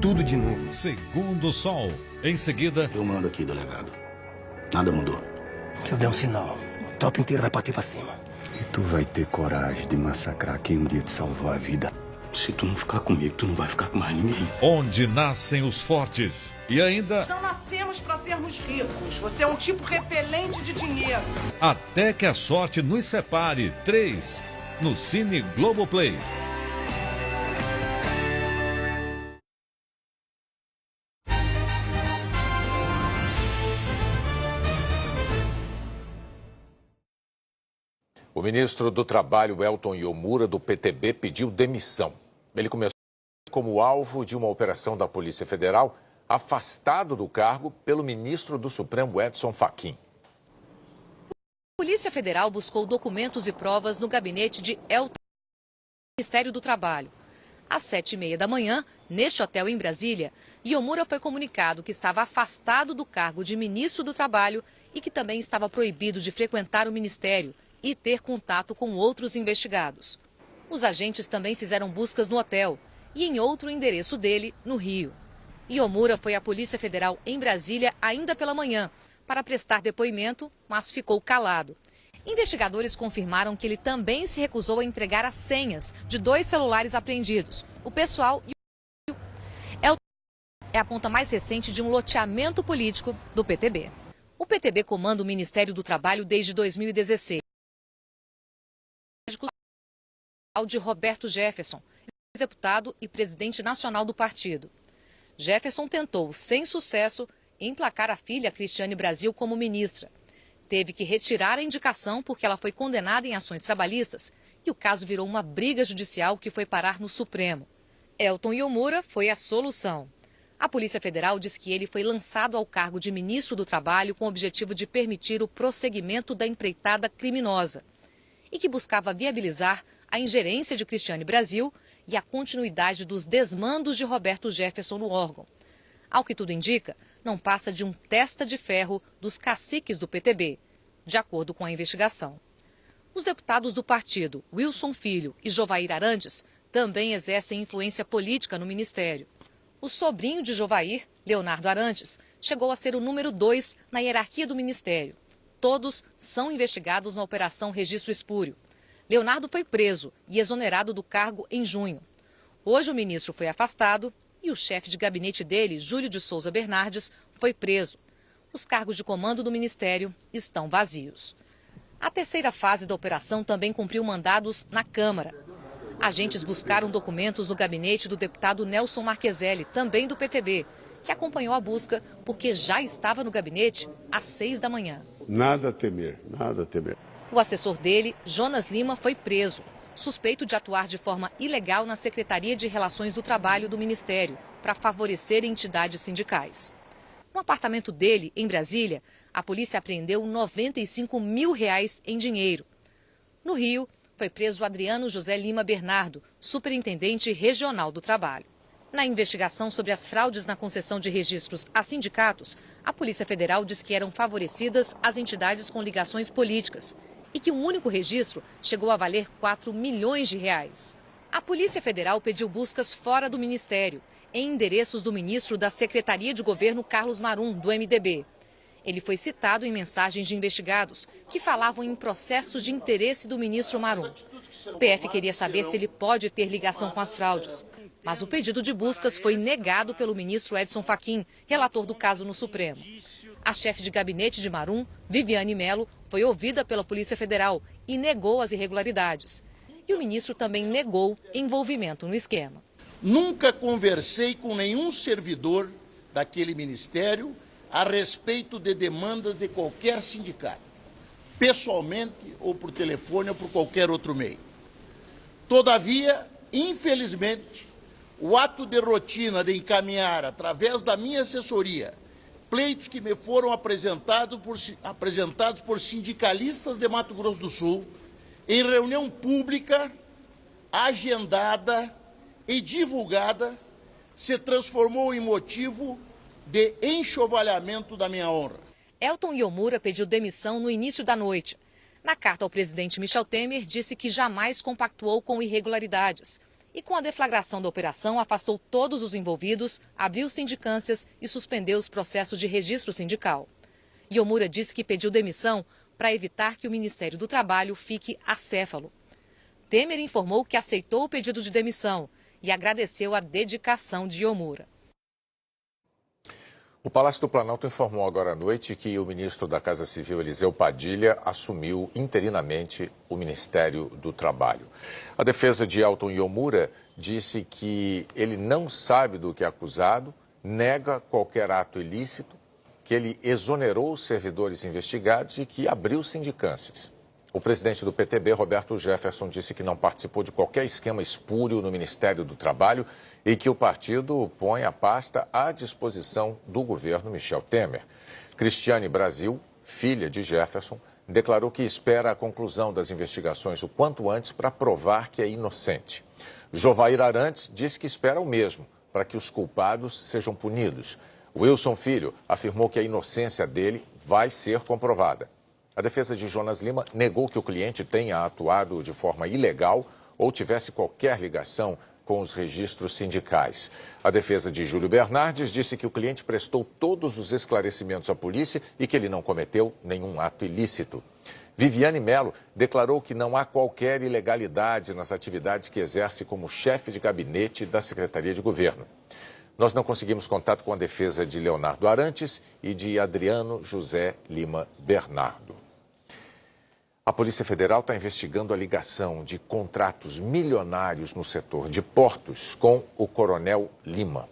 tudo de novo. Segundo Sol. Em seguida... Eu mando aqui, delegado. Nada mudou. Se eu der um sinal, a tropa inteira vai partir pra cima. E tu vai ter coragem de massacrar quem um dia te salvou a vida. Se tu não ficar comigo, tu não vai ficar com mais ninguém. Onde nascem os fortes. E ainda... Não nascemos para sermos ricos. Você é um tipo repelente de dinheiro. Até que a sorte nos separe. 3. No Cine Globoplay. O ministro do Trabalho, Elton Iomura, do PTB, pediu demissão. Ele começou como alvo de uma operação da Polícia Federal, afastado do cargo pelo ministro do Supremo, Edson Fachin. A Polícia Federal buscou documentos e provas no gabinete de Elton do Ministério do Trabalho. Às 7h30 da manhã, neste hotel em Brasília, Iomura foi comunicado que estava afastado do cargo de ministro do Trabalho e que também estava proibido de frequentar o ministério e ter contato com outros investigados. Os agentes também fizeram buscas no hotel e em outro endereço dele, no Rio. Iomura foi à Polícia Federal em Brasília ainda pela manhã para prestar depoimento, mas ficou calado. Investigadores confirmaram que ele também se recusou a entregar as senhas de 2 celulares apreendidos, o pessoal e o... É a ponta mais recente de um loteamento político do PTB. O PTB comanda o Ministério do Trabalho desde 2016. De Roberto Jefferson, deputado e presidente nacional do partido. Jefferson tentou, sem sucesso, emplacar a filha Cristiane Brasil como ministra. Teve que retirar a indicação porque ela foi condenada em ações trabalhistas e o caso virou uma briga judicial que foi parar no Supremo. Elton Iomura foi a solução. A Polícia Federal diz que ele foi lançado ao cargo de ministro do Trabalho com o objetivo de permitir o prosseguimento da empreitada criminosa e que buscava viabilizar a ingerência de Cristiane Brasil e a continuidade dos desmandos de Roberto Jefferson no órgão. Ao que tudo indica, não passa de um testa de ferro dos caciques do PTB, de acordo com a investigação. Os deputados do partido, Wilson Filho e Jovair Arantes, também exercem influência política no ministério. O sobrinho de Jovair, Leonardo Arantes, chegou a ser o número 2 na hierarquia do ministério. Todos são investigados na Operação Registro Espúrio. Leonardo foi preso e exonerado do cargo em junho. Hoje o ministro foi afastado e o chefe de gabinete dele, Júlio de Souza Bernardes, foi preso. Os cargos de comando do ministério estão vazios. A terceira fase da operação também cumpriu mandados na Câmara. Agentes buscaram documentos no gabinete do deputado Nelson Marqueselli, também do PTB, que acompanhou a busca porque já estava no gabinete às 6 da manhã. Nada a temer, nada a temer. O assessor dele, Jonas Lima, foi preso, suspeito de atuar de forma ilegal na Secretaria de Relações do Trabalho do Ministério, para favorecer entidades sindicais. No apartamento dele, em Brasília, a polícia apreendeu R$95 mil em dinheiro. No Rio, foi preso Adriano José Lima Bernardo, superintendente regional do trabalho. Na investigação sobre as fraudes na concessão de registros a sindicatos, a Polícia Federal diz que eram favorecidas as entidades com ligações políticas e que um único registro chegou a valer R$4 milhões. A Polícia Federal pediu buscas fora do Ministério, em endereços do ministro da Secretaria de Governo, Carlos Marum, do MDB. Ele foi citado em mensagens de investigados que falavam em processos de interesse do ministro Marum. O PF queria saber se ele pode ter ligação com as fraudes. Mas o pedido de buscas foi negado pelo ministro Edson Fachin, relator do caso no Supremo. A chefe de gabinete de Marum, Viviane Melo, foi ouvida pela Polícia Federal e negou as irregularidades. E o ministro também negou envolvimento no esquema. Nunca conversei com nenhum servidor daquele ministério a respeito de demandas de qualquer sindicato, pessoalmente ou por telefone ou por qualquer outro meio. Todavia, infelizmente, o ato de rotina de encaminhar, através da minha assessoria, pleitos que me foram apresentados por sindicalistas de Mato Grosso do Sul, em reunião pública, agendada e divulgada, se transformou em motivo de enxovalhamento da minha honra. Elton Iomura pediu demissão no início da noite. Na carta ao presidente Michel Temer, disse que jamais compactuou com irregularidades e com a deflagração da operação afastou todos os envolvidos, abriu sindicâncias e suspendeu os processos de registro sindical. Iomura disse que pediu demissão para evitar que o Ministério do Trabalho fique acéfalo. Temer informou que aceitou o pedido de demissão e agradeceu a dedicação de Iomura. O Palácio do Planalto informou agora à noite que o ministro da Casa Civil, Eliseu Padilha, assumiu interinamente o Ministério do Trabalho. A defesa de Elton Iomura disse que ele não sabe do que é acusado, nega qualquer ato ilícito, que ele exonerou os servidores investigados e que abriu sindicâncias. O presidente do PTB, Roberto Jefferson, disse que não participou de qualquer esquema espúrio no Ministério do Trabalho e que o partido põe a pasta à disposição do governo Michel Temer. Cristiane Brasil, filha de Jefferson, declarou que espera a conclusão das investigações o quanto antes para provar que é inocente. Jovair Arantes disse que espera o mesmo, para que os culpados sejam punidos. Wilson Filho afirmou que a inocência dele vai ser comprovada. A defesa de Jonas Lima negou que o cliente tenha atuado de forma ilegal ou tivesse qualquer ligação com os registros sindicais. A defesa de Júlio Bernardes disse que o cliente prestou todos os esclarecimentos à polícia e que ele não cometeu nenhum ato ilícito. Viviane Melo declarou que não há qualquer ilegalidade nas atividades que exerce como chefe de gabinete da Secretaria de Governo. Nós não conseguimos contato com a defesa de Leonardo Arantes e de Adriano José Lima Bernardo. A Polícia Federal está investigando a ligação de contratos milionários no setor de portos com o Coronel Lima.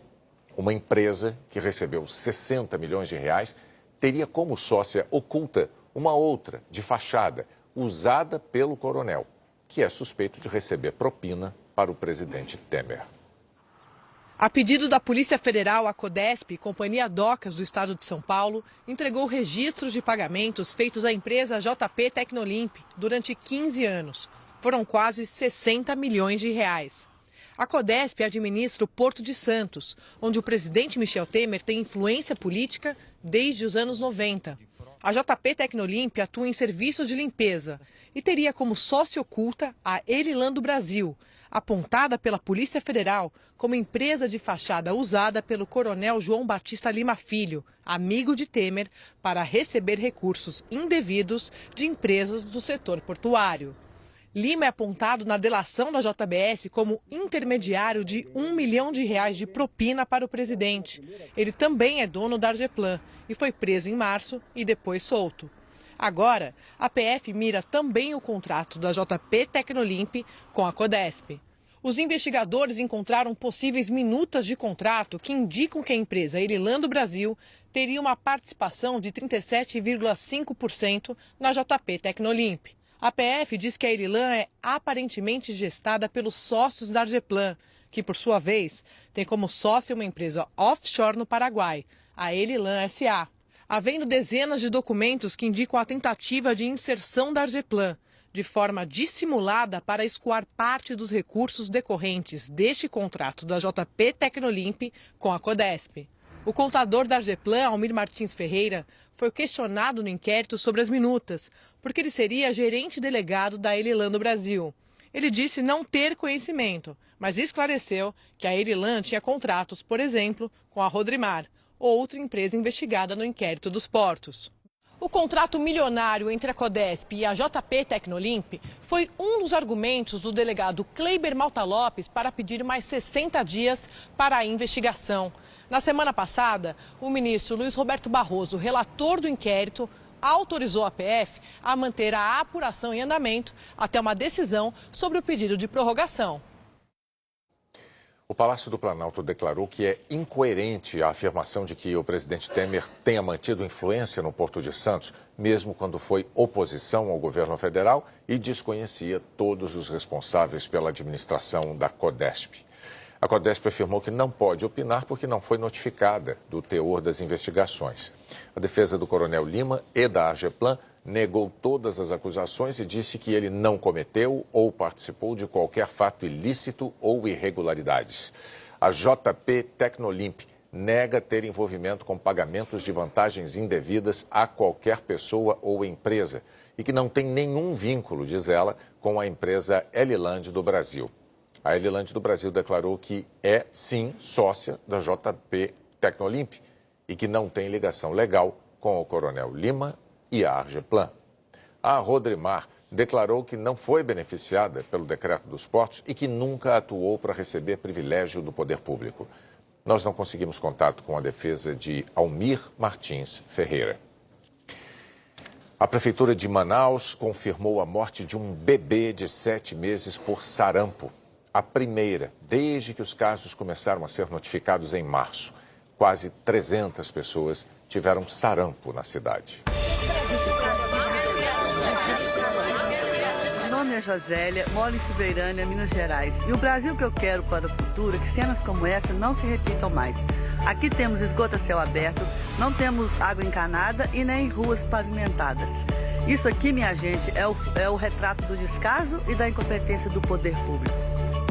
Uma empresa que recebeu 60 milhões de reais teria como sócia oculta uma outra de fachada, usada pelo coronel, que é suspeito de receber propina para o presidente Temer. A pedido da Polícia Federal, a Codesp, Companhia Docas do Estado de São Paulo, entregou registros de pagamentos feitos à empresa JP Tecnolimp durante 15 anos. Foram quase 60 milhões de reais. A Codesp administra o Porto de Santos, onde o presidente Michel Temer tem influência política desde os anos 90. A JP Tecnolimp atua em serviços de limpeza e teria como sócia oculta a Elilan do Brasil, apontada pela Polícia Federal como empresa de fachada usada pelo coronel João Batista Lima Filho, amigo de Temer, para receber recursos indevidos de empresas do setor portuário. Lima é apontado na delação da JBS como intermediário de R$1 milhão de propina para o presidente. Ele também é dono da Argeplan e foi preso em março e depois solto. Agora, a PF mira também o contrato da JP Tecnolimp com a Codesp. Os investigadores encontraram possíveis minutas de contrato que indicam que a empresa Elilan do Brasil teria uma participação de 37,5% na JP Tecnolimp. A PF diz que a Elilan é aparentemente gestada pelos sócios da Argeplan, que, por sua vez, tem como sócia uma empresa offshore no Paraguai, a Elilan S.A., havendo dezenas de documentos que indicam a tentativa de inserção da Argeplan, de forma dissimulada para escoar parte dos recursos decorrentes deste contrato da JP Tecnolimp com a Codesp. O contador da Argeplan, Almir Martins Ferreira, foi questionado no inquérito sobre as minutas, porque ele seria gerente delegado da Elilan do Brasil. Ele disse não ter conhecimento, mas esclareceu que a Elilan tinha contratos, por exemplo, com a Rodrimar, outra empresa investigada no inquérito dos portos. O contrato milionário entre a Codesp e a JP Tecnolimp foi um dos argumentos do delegado Kleiber Malta Lopes para pedir mais 60 dias para a investigação. Na semana passada, o ministro Luiz Roberto Barroso, relator do inquérito, autorizou a PF a manter a apuração em andamento até uma decisão sobre o pedido de prorrogação. O Palácio do Planalto declarou que é incoerente a afirmação de que o presidente Temer tenha mantido influência no Porto de Santos, mesmo quando foi oposição ao governo federal e desconhecia todos os responsáveis pela administração da Codesp. A Codesp afirmou que não pode opinar porque não foi notificada do teor das investigações. A defesa do Coronel Lima e da Argeplan negou todas as acusações e disse que ele não cometeu ou participou de qualquer fato ilícito ou irregularidades. A JP Tecnolimp nega ter envolvimento com pagamentos de vantagens indevidas a qualquer pessoa ou empresa e que não tem nenhum vínculo, diz ela, com a empresa Elilan do Brasil. A Elilândia do Brasil declarou que é, sim, sócia da JP Tecnolimp e que não tem ligação legal com o Coronel Lima e a Argeplan. A Rodrimar declarou que não foi beneficiada pelo decreto dos portos e que nunca atuou para receber privilégio do poder público. Nós não conseguimos contato com a defesa de Almir Martins Ferreira. A Prefeitura de Manaus confirmou a morte de um bebê de 7 meses por sarampo. A primeira, desde que os casos começaram a ser notificados em março. Quase 300 pessoas tiveram sarampo na cidade. Meu nome é Josélia, moro em Silveirânia, Minas Gerais. E o Brasil que eu quero para o futuro é que cenas como essa não se repitam mais. Aqui temos esgoto a céu aberto, não temos água encanada e nem ruas pavimentadas. Isso aqui, minha gente, é o retrato do descaso e da incompetência do poder público.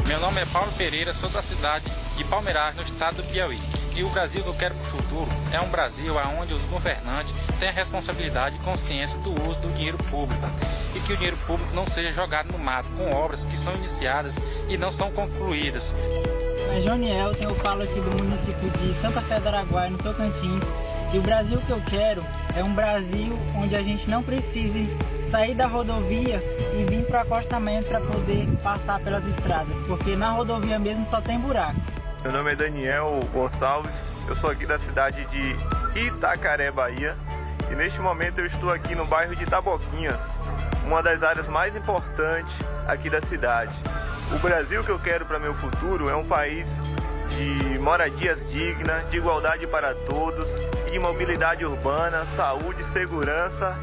Meu nome é Paulo Pereira, sou da cidade de Palmeiras, no estado do Piauí. E o Brasil que eu quero para o futuro é um Brasil onde os governantes têm a responsabilidade e consciência do uso do dinheiro público. E que o dinheiro público não seja jogado no mato com obras que são iniciadas e não são concluídas. É Johnny Elton, eu falo aqui do município de Santa Fé do Araguaia, no Tocantins. E o Brasil que eu quero é um Brasil onde a gente não precise sair da rodovia e vir para o acostamento para poder passar pelas estradas, porque na rodovia mesmo só tem buraco. Meu nome é Daniel Gonçalves, eu sou aqui da cidade de Itacaré, Bahia, e neste momento eu estou aqui no bairro de Taboquinhas, uma das áreas mais importantes aqui da cidade. O Brasil que eu quero para meu futuro é um país de moradias dignas, de igualdade para todos, de mobilidade urbana, saúde, segurança.